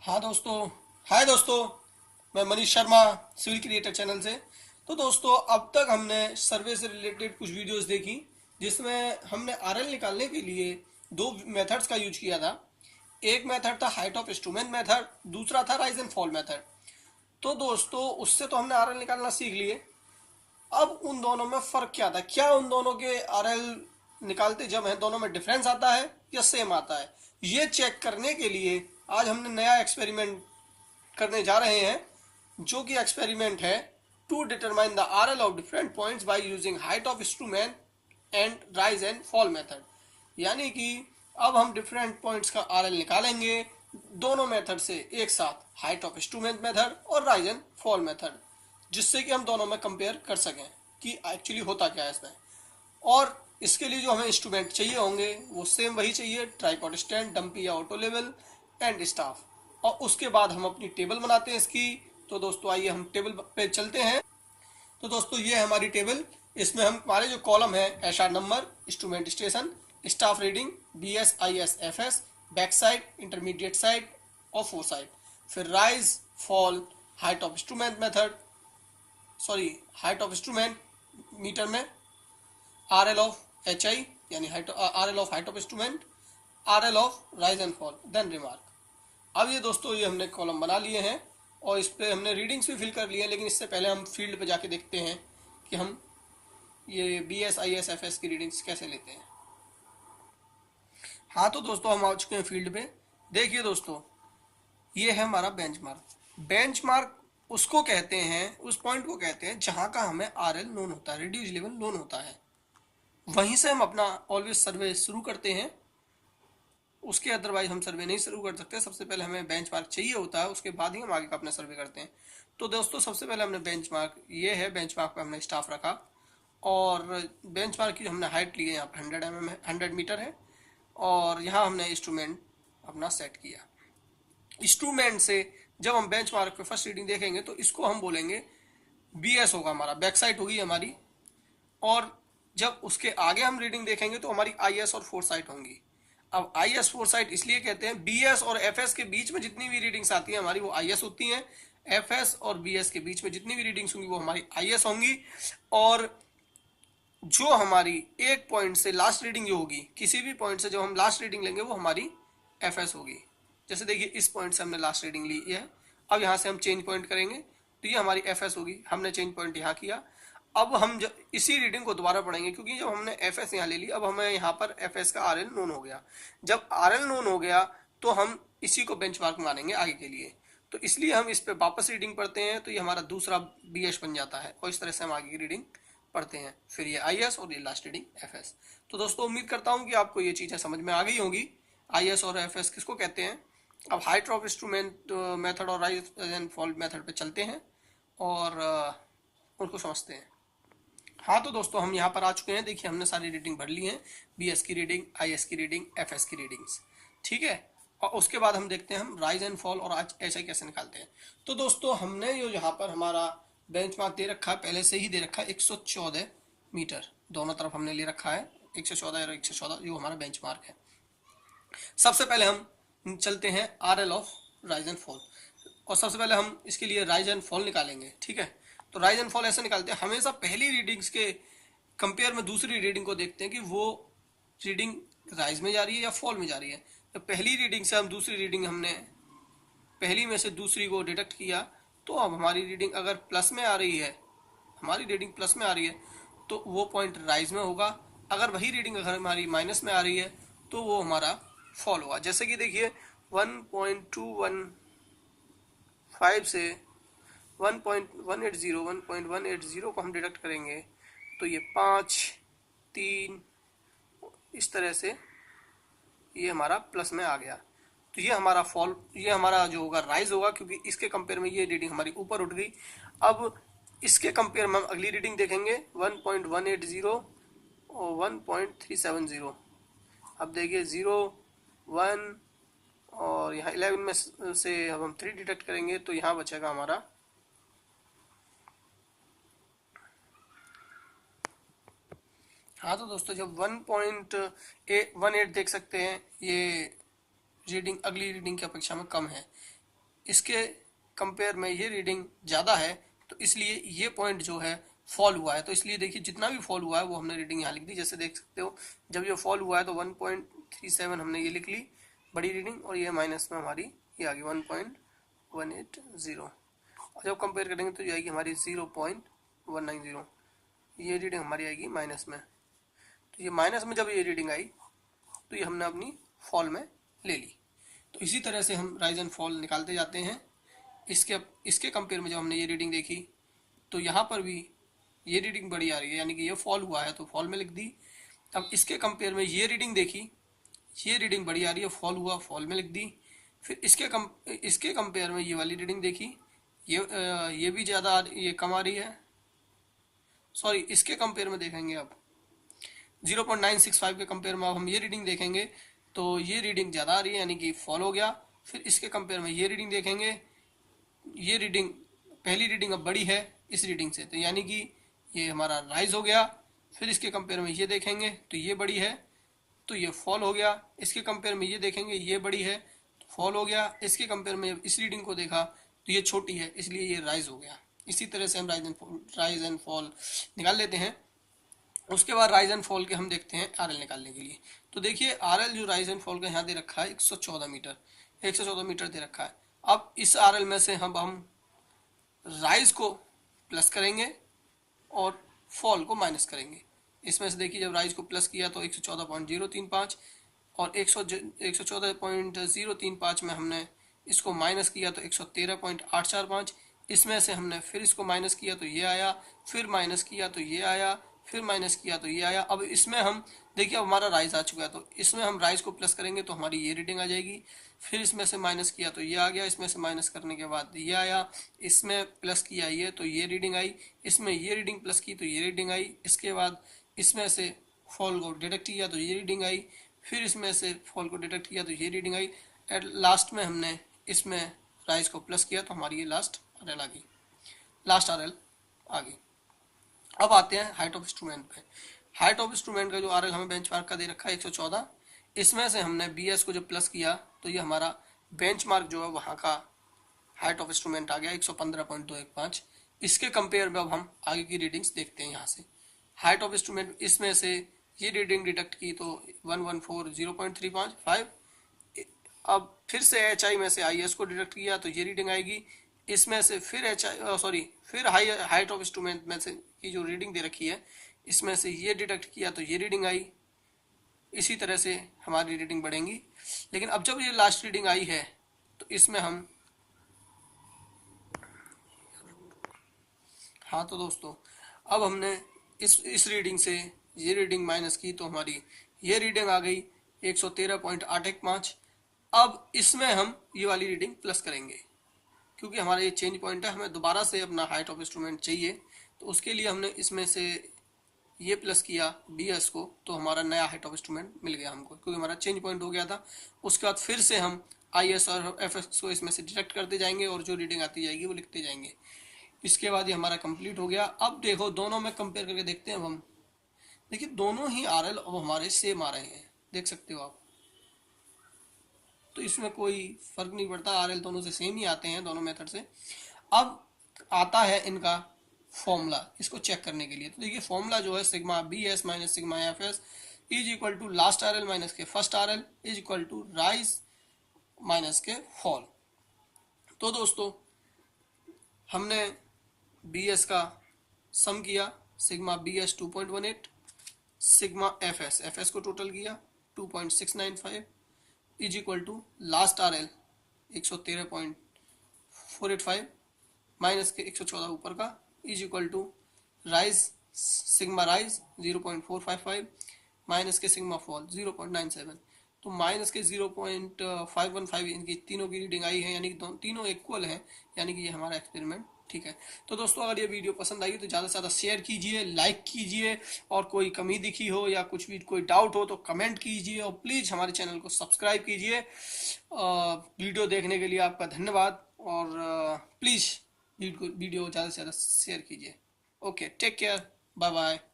हाँ दोस्तों। हाय दोस्तों। मैं Manish Sharma, civil creator channel से। तो दोस्तों, अब तक हमने सर्वे से रिलेटेड कुछ वीडियोस देखी जिसमें हमने आरएल निकालने के लिए दो मेथड्स का यूज किया था। एक मेथड था हाइट ऑफ इंस्ट्रूमेंट मेथड, दूसरा था राइज एंड फॉल मेथड। तो दोस्तों, उससे तो हमने आरएल निकालना सीख लिए। अब उन दोनों में फर्क क्या था, क्या उन दोनों के आरएल निकालते जब हैं दोनों में डिफरेंस आता है या सेम आता है, ये चेक करने के लिए आज हमने नया एक्सपेरिमेंट करने जा रहे हैं, जो कि एक्सपेरिमेंट है to determine the RL of different points by using height of instrument and rise and fall method. यानी कि अब हम डिफरेंट पॉइंट्स का आरएल निकालेंगे दोनों मेथड से एक साथ, हाइट ऑफ इंस्ट्रूमेंट मेथड और राइज एंड फॉल मेथड, जिससे कि हम दोनों में कंपेयर कर सकें कि एक्चुअली होता क्या है इसमें। और इसके लिए जो हमें इंस्ट्रूमेंट चाहिए होंगे वो सेम वही चाहिए, ट्राइपॉड स्टैंड, डंपी या ऑटो लेवल एंड स्टाफ। और उसके बाद हम अपनी टेबल बनाते हैं इसकी। तो दोस्तों आइए हम टेबल पे चलते हैं। तो दोस्तों ये है हमारी टेबल। इसमें हम हमारे जो कॉलम है, SR number, instrument station, staff reading, B S I S F S, back side, intermediate side और फोर साइड, फिर rise fall, height of instrument method, sorry height of instrument metre में, R L of H I यानी R L of height of instrument, R L of rise and fall, then remark. अब ये दोस्तों ये हमने column बना लिए हैं और इस पर हमने रीडिंग्स भी फिल कर लिए हैं, लेकिन इससे पहले हम फील्ड पे जाके देखते हैं कि हम ये B S I S F S की रीडिंग्स कैसे लेते हैं। हाँ तो दोस्तों, हम आ चुके हैं फील्ड पे। देखिए दोस्तों, ये है हमारा बेंचमार्क। बेंचमार्क उसको कहते हैं, उस पॉइंट को कहते हैं जहाँ का हमें आर एल नोन होता है, रिड्यूस लेवल नोन होता है। वहीं से हम अपना ऑलवेज सर्वे शुरू करते हैं। उसके अदरवाइज हम सर्वे नहीं शुरू कर सकते। सबसे पहले हमें बेंचमार्क चाहिए होता है, उसके बाद ही हम आगे का अपना सर्वे करते हैं। तो दोस्तों सबसे पहले हमने बेंचमार्क, ये है बेंचमार्क पे हमने स्टाफ रखा और बेंचमार्क की हमने हाइट ली है, यहाँ पर 100 mm है, 100 मीटर है। और यहाँ हमने इंस्ट्रूमेंट अपना सेट किया। इंस्ट्रूमेंट से जब हम बेंचमार्क पे फर्स्ट रीडिंग देखेंगे तो इसको हम बोलेंगे बी एस होगा, हमारा बैक साइड होगी हमारी। और जब उसके आगे हम रीडिंग देखेंगे तो हमारी आई एस और फोर साइट होंगी। अब आई एस फोर साइट इसलिए कहते हैं, बी एस और एफ एस के बीच में जितनी भी रीडिंग्स आती है हमारी वो आई एस होती हैं। एफ एस और बी एस के बीच में जितनी भी रीडिंग्स होंगी वो हमारी आई एस होंगी। और जो हमारी एक पॉइंट से लास्ट रीडिंग जो होगी, किसी भी पॉइंट से जो हम लास्ट रीडिंग लेंगे वो हमारी एफ एस होगी। जैसे देखिए इस पॉइंट से हमने लास्ट रीडिंग ली है, अब यहाँ से हम चेंज पॉइंट करेंगे तो ये हमारी एफ एस होगी। हमने चेंज पॉइंट यहाँ किया। अब हम जब इसी रीडिंग को दोबारा पढ़ेंगे, क्योंकि जब हमने एफ एस यहाँ ले ली, अब हमें यहाँ पर एफ एस का आर एल नोन हो गया। जब आर एल नोन हो गया तो हम इसी को बेंचमार्क मानेंगे आगे के लिए। तो इसलिए हम इस पे वापस रीडिंग पढ़ते हैं, तो ये हमारा दूसरा बी एस बन जाता है और इस तरह से हम आगे की रीडिंग पढ़ते हैं। फिर ये आई एस और ये लास्ट रीडिंग एफ एस। तो दोस्तों उम्मीद करता हूँ कि आपको ये चीज़ें समझ में आ गई होंगी, आई एस और एफ एस किसको कहते हैं। अब हाइट ऑफ इंस्ट्रूमेंट मेथड और राइज एंड फॉल मेथड पे चलते हैं और उनको समझते हैं। हाँ तो दोस्तों, हम यहाँ पर आ चुके हैं। देखिए हमने सारी रीडिंग भर ली है, बी एस की रीडिंग, आई एस की रीडिंग, एफ एस की रीडिंग्स, ठीक है। और उसके बाद हम देखते हैं हम राइज एंड फॉल और आज ऐसा कैसे निकालते हैं। तो दोस्तों हमने जो यहाँ पर हमारा बेंचमार्क दे रखा है, पहले से ही दे रखा है 114 मीटर, दोनों तरफ हमने ले रखा है 114 और 114 जो हमारा बेंचमार्क है। सबसे पहले हम चलते हैं are L of rise and fall, और सबसे पहले हम इसके लिए राइज एंड फॉल निकालेंगे, ठीक है। तो राइज एंड फॉल ऐसे निकालते हैं, हमेशा पहली रीडिंग्स के कंपेयर में दूसरी रीडिंग को देखते हैं कि वो रीडिंग राइज में जा रही है या फॉल में जा रही है। तो पहली रीडिंग से हम दूसरी रीडिंग, हमने पहली में से दूसरी को डिडक्ट किया, तो अब हमारी रीडिंग अगर प्लस में आ रही है, हमारी रीडिंग प्लस में आ रही है तो वो पॉइंट राइज में होगा। अगर वही रीडिंग अगर हमारी माइनस में आ रही है तो वो हमारा फॉल होगा। जैसे कि देखिए 1.215 से 1.180 को हम डिडक्ट करेंगे तो ये 5, 3 इस तरह से ये हमारा प्लस में आ गया। तो ये हमारा फॉल, ये हमारा जो होगा राइज होगा, क्योंकि इसके कंपेयर में ये रीडिंग हमारी ऊपर उठ गई। अब इसके कंपेयर में हम अगली रीडिंग देखेंगे 1.180 और 1.370। अब देखिए 0, 1 और यहाँ 11 में से अब हम 3 डिडक्ट करेंगे तो यहाँ बचेगा हमारा, हाँ तो दोस्तों जब 1.18 देख सकते हैं, ये रीडिंग अगली रीडिंग की अपेक्षा में कम है। इसके कंपेयर में ये रीडिंग ज़्यादा है, तो इसलिए ये पॉइंट जो है फॉल हुआ है। तो इसलिए देखिए जितना भी फॉल हुआ है वो हमने रीडिंग यहाँ लिख दी। जैसे देख सकते हो जब ये फॉल हुआ है तो 1.37 हमने ये लिख ली बड़ी रीडिंग, और ये माइनस में हमारी ये आ गई 1.180, और जब कंपेयर करेंगे तो ये आएगी हमारी 0.190, ये रीडिंग हमारी आएगी माइनस में। तो ये माइनस में जब ये रीडिंग आई तो ये हमने अपनी फॉल में ले ली। तो इसी तरह से हम राइज एंड फॉल निकालते जाते हैं। इसके कंपेयर में जब हमने ये रीडिंग देखी तो यहाँ पर भी ये रीडिंग बड़ी आ रही है, यानी कि ये फॉल हुआ है तो फॉल में लिख दी। अब इसके कंपेयर में ये रीडिंग देखी, ये रीडिंग बड़ी आ रही है, फॉल हुआ, फॉल में लिख दी। फिर इसके कंपेयर में ये वाली रीडिंग देखी, ये भी ज़्यादा ये कम आ रही है, सॉरी इसके कंपेयर में देखेंगे अब 0.965 के कंपेयर में अब हम ये रीडिंग देखेंगे तो ये रीडिंग ज़्यादा आ रही है, यानी कि फॉल हो गया। फिर इसके कंपेयर में ये रीडिंग देखेंगे, ये रीडिंग पहली रीडिंग अब बड़ी है इस रीडिंग से, तो यानी कि ये हमारा राइज हो गया। फिर इसके कंपेयर में ये देखेंगे तो ये बड़ी है तो ये फॉल हो गया। इसके कंपेयर में ये देखेंगे ये बड़ी है तो फॉल हो गया। इसके कंपेयर में इस रीडिंग को देखा तो ये छोटी है इसलिए ये राइज हो गया। इसी तरह से हम राइज एंड फॉल निकाल लेते हैं। उसके बाद राइज एंड फॉल के हम देखते हैं आरएल निकालने के लिए। तो देखिए आरएल जो राइज एंड फॉल का यहाँ दे रखा है 114 मीटर, 114 मीटर दे रखा है। अब इस आरएल में से हम राइज को प्लस करेंगे और फॉल को माइनस करेंगे। इसमें से देखिए जब राइज को प्लस किया तो 114.035 और 114.035 में हमने इसको माइनस किया तो 113.845। इसमें से हमने फिर इसको माइनस किया तो ये आया, फिर माइनस किया तो ये आया, फिर माइनस किया तो ये आया। अब इसमें हम देखिए अब हमारा राइज आ चुका है तो इसमें हम राइज को प्लस करेंगे तो हमारी ये रीडिंग आ जाएगी। फिर इसमें से माइनस किया तो ये आ गया, इसमें से माइनस करने के बाद ये आया, इसमें प्लस किया ये तो ये रीडिंग आई, इसमें ये रीडिंग प्लस की तो ये रीडिंग आई। इसके बाद इसमें से फॉल को डिडक्ट किया तो ये रीडिंग आई, फिर इसमें से फॉल को डिडक्ट किया तो ये रीडिंग आई। एट लास्ट में हमने इसमें राइज को प्लस किया तो हमारी ये लास्ट आरएल आ गई, लास्ट आरएल आ गई। अब आते हैं हाइट ऑफ इंस्ट्रूमेंट पे। हाइट ऑफ इंस्ट्रूमेंट का जो आरएल हमें बेंचमार्क का दे रखा है 114, इसमें से हमने बीएस को जब प्लस किया तो ये हमारा बेंचमार्क जो है वहाँ का हाइट ऑफ इंस्ट्रूमेंट आ गया 115.215। इसके कंपेयर में अब हम आगे की रीडिंग्स देखते हैं। यहाँ से हाइट ऑफ इंस्ट्रूमेंट इसमें से ये रीडिंग डिडक्ट की तो 114.035। अब फिर से एच आई में से आई एस को डिडक्ट किया तो ये रीडिंग आएगी। इसमें से फिर फिर हाइट ऑफ इंस्ट्रूमेंट में से की जो रीडिंग दे रखी है इसमें से ये डिडक्ट किया तो ये रीडिंग आई। इसी तरह से हमारी रीडिंग बढ़ेंगी। लेकिन अब जब ये लास्ट रीडिंग आई है तो इसमें हम हाँ तो दोस्तों अब हमने इस रीडिंग से ये रीडिंग माइनस की तो हमारी ये रीडिंग आ गई 113.815। अब इसमें हम ये वाली रीडिंग प्लस करेंगे क्योंकि हमारा ये चेंज पॉइंट है, हमें दोबारा से अपना हाइट ऑफ इंस्ट्रूमेंट चाहिए तो उसके लिए हमने इसमें से ये प्लस किया बीएस को तो हमारा नया हाइट ऑफ इंस्ट्रूमेंट मिल गया हमको क्योंकि हमारा चेंज पॉइंट हो गया था। उसके बाद फिर से हम आईएस और एफएस को इसमें से डिडक्ट करते जाएंगे और जो रीडिंग आती जाएगी वो लिखते जाएंगे। इसके बाद ये हमारा कंप्लीट हो गया। अब देखो दोनों में कंपेयर करके देखते हैं हम। देखिए दोनों ही आरएल अब हमारे सेम आ रहे हैं, देख सकते हो आप। तो इसमें कोई फर्क नहीं पड़ता, आरएल दोनों से सेम ही आते हैं दोनों मेथड से। अब आता है इनका फॉर्मूला, इसको चेक करने के लिए। तो देखिए फॉर्मूला जो है sigma B S minus sigma F S is equal to last RL minus के first RL is equal to rise minus के फॉल। तो दोस्तों हमने बी एस का सम किया, sigma B S 2.18, sigma F S को टोटल किया 2.695 is equal to last RL 113.485 minus के 114 ऊपर का is equal to rise sigma rise 0.455 minus के सिग्मा फॉल 0.97। तो माइनस के 0.515 इनकी तीनों की रीडिंग आई है, यानी कि तीनों इक्वल है, यानी कि ये हमारा एक्सपेरिमेंट ठीक है। तो दोस्तों अगर ये वीडियो पसंद आई तो ज़्यादा से ज़्यादा शेयर कीजिए, लाइक कीजिए, और कोई कमी दिखी हो या कुछ भी कोई डाउट हो तो कमेंट कीजिए, और प्लीज़ हमारे चैनल को सब्सक्राइब कीजिए। वीडियो देखने के लिए आपका धन्यवाद, और प्लीज़ वीडियो ज़्यादा से ज़्यादा शेयर कीजिए। Okay, take care, bye bye.